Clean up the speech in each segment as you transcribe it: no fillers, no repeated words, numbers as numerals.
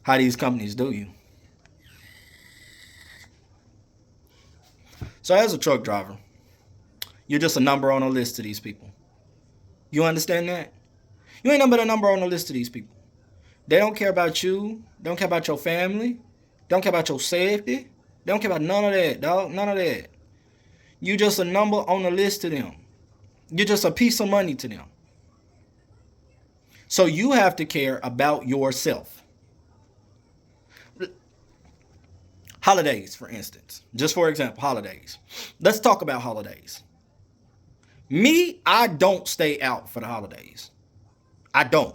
how these companies do you. So as a truck driver, you're just a number on a list to these people. You understand that? You ain't nothing but a number on the list to these people. They don't care about you. They don't care about your family. They don't care about your safety. They don't care about none of that, dog. None of that. You just a number on the list to them. You're just a piece of money to them. So you have to care about yourself. Holidays, for instance. Just for example, holidays. Let's talk about holidays. Me, I don't stay out for the holidays. I don't.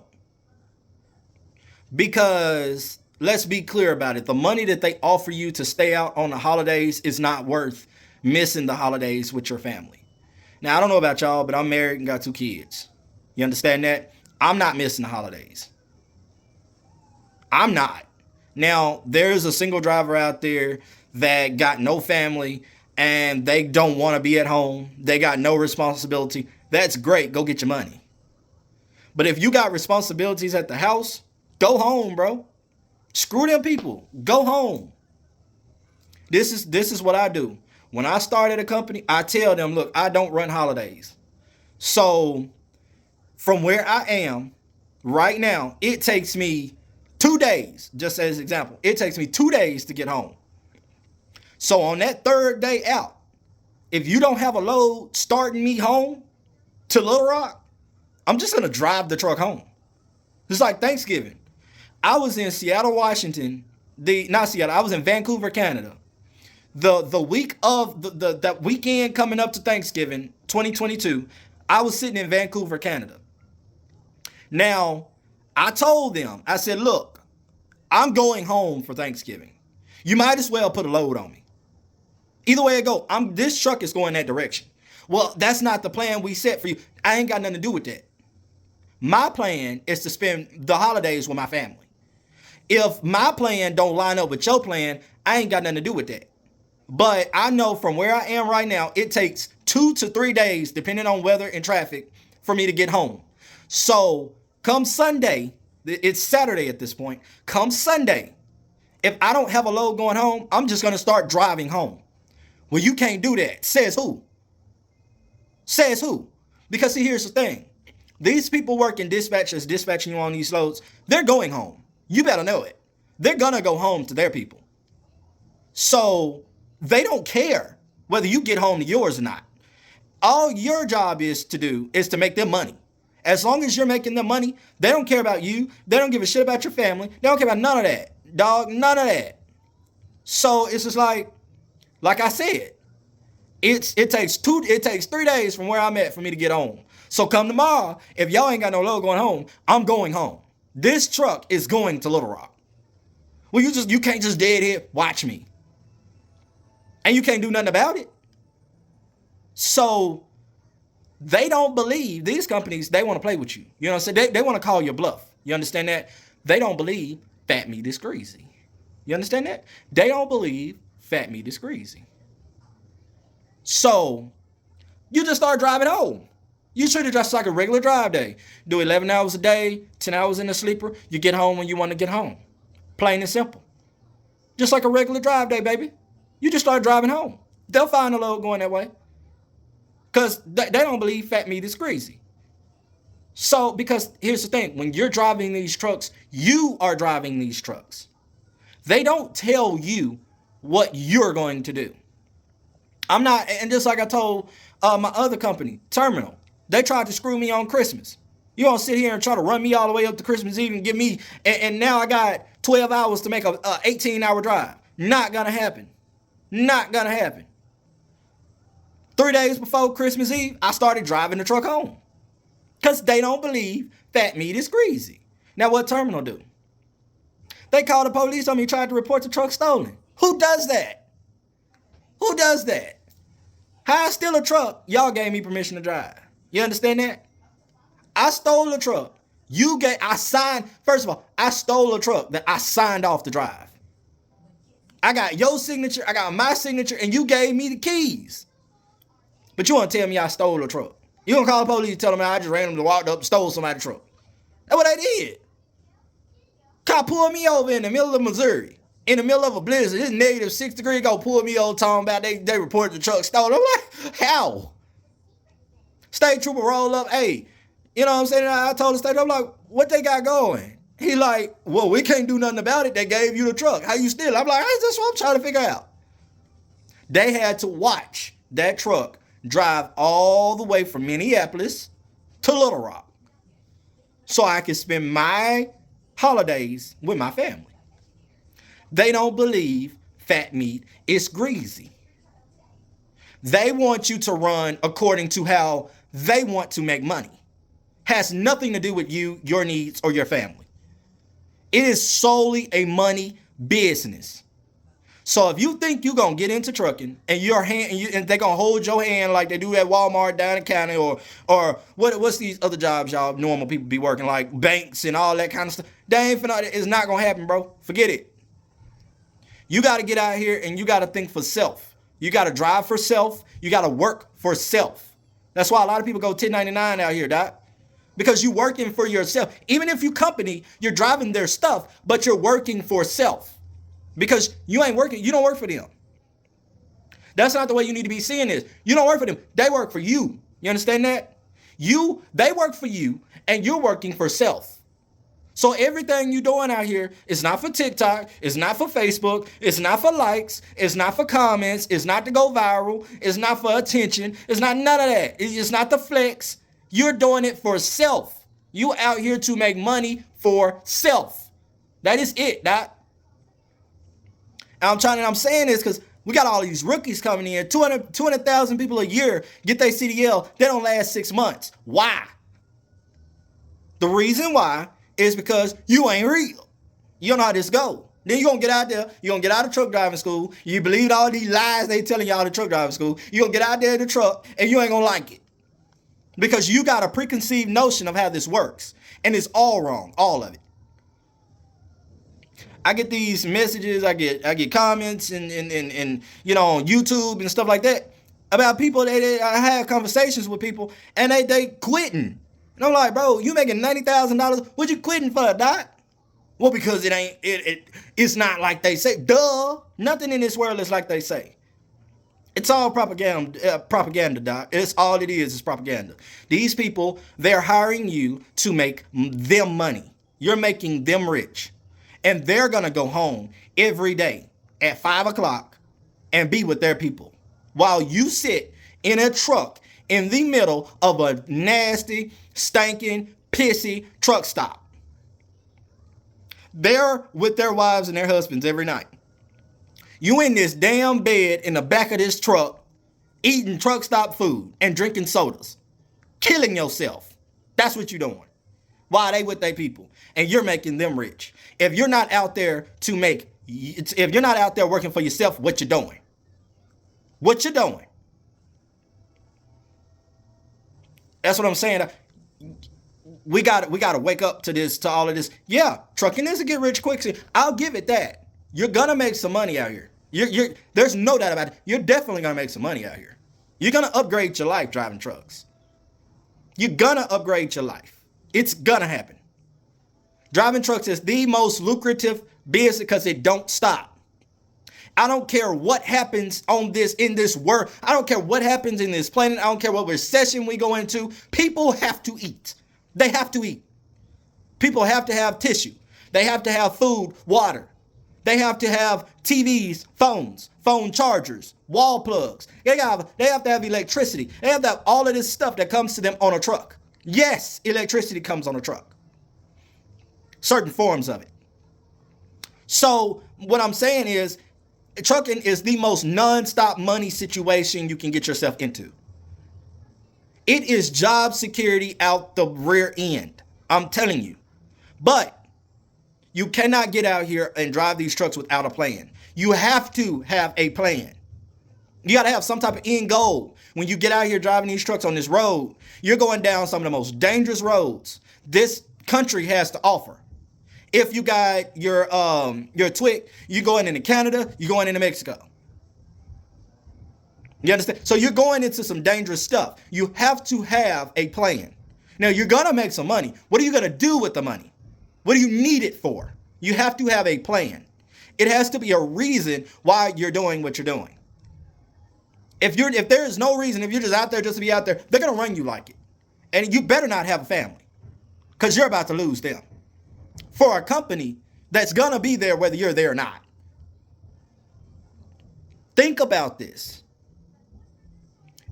Because let's be clear about it. The money that they offer you to stay out on the holidays is not worth missing the holidays with your family. Now, I don't know about y'all, but I'm married and got 2 kids. You understand that? I'm not missing the holidays. I'm not. Now, there's a single driver out there that got no family and they don't want to be at home. They got no responsibility. That's great. Go get your money. But if you got responsibilities at the house, go home, bro. Screw them people. Go home. This is what I do. When I started a company, I tell them, look, I don't run holidays. So from where I am right now, it takes me 2 days, just as an example. It takes me 2 days to get home. So on that 3rd day out, if you don't have a load starting me home to Little Rock, I'm just going to drive the truck home. It's like Thanksgiving. I was in Seattle, Washington. I was in Vancouver, Canada. The week of that weekend coming up to Thanksgiving, 2022, I was sitting in Vancouver, Canada. Now, I told them, I said, look, I'm going home for Thanksgiving. You might as well put a load on me. Either way it go, this truck is going that direction. Well, that's not the plan we set for you. I ain't got nothing to do with that. My plan is to spend the holidays with my family. If my plan don't line up with your plan, I ain't got nothing to do with that. But I know from where I am right now, it takes 2 to 3 days, depending on weather and traffic, for me to get home. So come Sunday, it's Saturday at this point. Come Sunday, if I don't have a load going home, I'm just going to start driving home. Well, you can't do that. Says who? Says who? Because see, here's the thing. These people working dispatchers, dispatching you on these loads, they're going home. You better know it. They're going to go home to their people. So they don't care whether you get home to yours or not. All your job is to do is to make them money. As long as you're making them money, they don't care about you. They don't give a shit about your family. They don't care about none of that. Dog, none of that. So it's just like I said, it takes 3 days from where I'm at for me to get home. So come tomorrow, if y'all ain't got no load going home, I'm going home. This truck is going to Little Rock. Well, you can't just dead here watch me. And you can't do nothing about it. So they don't believe, these companies, they want to play with you. You know what I'm saying? They want to call your bluff. You understand that? They don't believe fat meat is greasy. You understand that? They don't believe fat meat is greasy. So you just start driving home. You treat it just like a regular drive day. Do 11 hours a day, 10 hours in the sleeper. You get home when you want to get home. Plain and simple. Just like a regular drive day, baby. You just start driving home. They'll find a load going that way. Because they don't believe fat meat is greasy. So, because here's the thing. When you're driving these trucks, you are driving these trucks. They don't tell you what you're going to do. I'm not, and just like I told my other company, Terminal, they tried to screw me on Christmas. You don't sit here and try to run me all the way up to Christmas Eve and give me, and now I got 12 hours to make a 18-hour drive. Not gonna happen. Not gonna happen. 3 days before Christmas Eve, I started driving the truck home. Because they don't believe fat meat is greasy. Now what Terminal do? They called the police on me, tried to report the truck stolen. Who does that? Who does that? How I steal a truck, y'all gave me permission to drive. You understand that? I stole a truck. First of all, I stole a truck that I signed off to drive. I got your signature, I got my signature, and you gave me the keys. But you want to tell me I stole a truck. You gonna call the police and tell them I just randomly walked up and stole somebody's truck. That's what I did. Cop pulled me over in the middle of Missouri. In the middle of a blizzard. It's negative 6 degrees. Go pull me over talking about they reported the truck stolen. I'm like, how? State trooper roll up. Hey, you know what I'm saying? I told the state, I'm like, what they got going? He like, well, we can't do nothing about it. They gave you the truck. How you steal it? I'm like, hey, that's what I'm trying to figure out. They had to watch that truck drive all the way from Minneapolis to Little Rock so I could spend my holidays with my family. They don't believe fat meat is greasy. They want you to run according to how they want to make money. Has nothing to do with you, your needs, or your family. It is solely a money business. So if you think you're going to get into trucking and and they're going to hold your hand like they do at Walmart down in county or what's these other jobs y'all normal people be working, like banks and all that kind of stuff. They ain't finna, it's not going to happen, bro. Forget it. You got to get out here and you got to think for self. You got to drive for self. You got to work for self. That's why a lot of people go 1099 out here, doc. Because you're working for yourself. Even if you company, you're driving their stuff, but you're working for self. Because you ain't working, you don't work for them. That's not the way you need to be seeing this. You don't work for them. They work for you. You understand that? They work for you and you're working for self. So everything you're doing out here is not for TikTok, it's not for Facebook, it's not for likes, it's not for comments, it's not to go viral, it's not for attention, it's not none of that. It's not the flex. You're doing it for self. You out here to make money for self. That is it, doc. And I'm saying this because we got all these rookies coming in. 200,000 people a year get their CDL. They don't last 6 months. Why? The reason why is because you ain't real. You don't know how this go. Then you're going to get out there. You're going to get out of truck driving school. You believe all these lies they telling y'all in truck driving school. You're going to get out there in the truck and you ain't going to like it. Because you got a preconceived notion of how this works. And it's all wrong. All of it. I get these messages, I get comments and you know, on YouTube and stuff like that about people that I have conversations with people and they quitting. And I'm like, bro, you making $90,000. What you quitting for, doc? Well, because it's not like they say. Duh. Nothing in this world is like they say. It's all propaganda, doc. It's all it is propaganda. These people, they're hiring you to make them money. You're making them rich. And they're going to go home every day at 5 o'clock and be with their people while you sit in a truck in the middle of a nasty, stinking, pissy truck stop. They're with their wives and their husbands every night. You in this damn bed in the back of this truck eating truck stop food and drinking sodas, killing yourself. That's what you're doing. Why they with their people? And you're making them rich. If you're not out there if you're not out there working for yourself, what you doing? What you doing? That's what I'm saying. We got to wake up to all of this. Yeah, trucking is a get rich quick. I'll give it that. You're gonna make some money out here. There's no doubt about it. You're definitely gonna make some money out here. You're gonna upgrade your life driving trucks. You're gonna upgrade your life. It's gonna happen. Driving trucks is the most lucrative business because it don't stop. I don't care what happens in this world. I don't care what happens in this planet. I don't care what recession we go into. People have to eat. They have to eat. People have to have tissue. They have to have food, water. They have to have TVs, phones, phone chargers, wall plugs. They have to have electricity. They have to have all of this stuff that comes to them on a truck. Yes, electricity comes on a truck. Certain forms of it. So what I'm saying is, trucking is the most non-stop money situation you can get yourself into. It is job security out the rear end. I'm telling you. But you cannot get out here and drive these trucks without a plan. You have to have a plan. You got to have some type of end goal. When you get out here driving these trucks on this road, you're going down some of the most dangerous roads this country has to offer. If you got your TWIC, you're going into Canada, you're going into Mexico. You understand? So you're going into some dangerous stuff. You have to have a plan. Now, you're going to make some money. What are you going to do with the money? What do you need it for? You have to have a plan. It has to be a reason why you're doing what you're doing. If there is no reason, if you're just out there just to be out there, they're gonna run you like it. And you better not have a family, because you're about to lose them for a company that's gonna be there whether you're there or not. Think about this.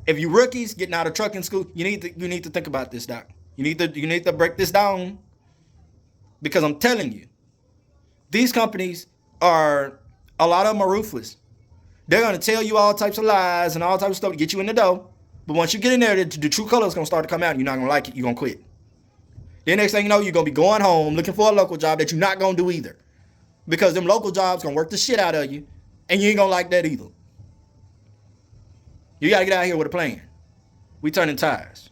If you rookies getting out of trucking school, you need to think about this, Doc. You need to break this down, because I'm telling you, these companies are, a lot of them are ruthless. They're gonna tell you all types of lies and all types of stuff to get you in the door. But once you get in there, the true color is gonna start to come out, and you're not gonna like it. You're gonna quit. Then next thing you know, you're gonna be going home looking for a local job that you're not gonna do either, because them local jobs gonna work the shit out of you, and you ain't gonna like that either. You gotta get out here with a plan. We turning tires.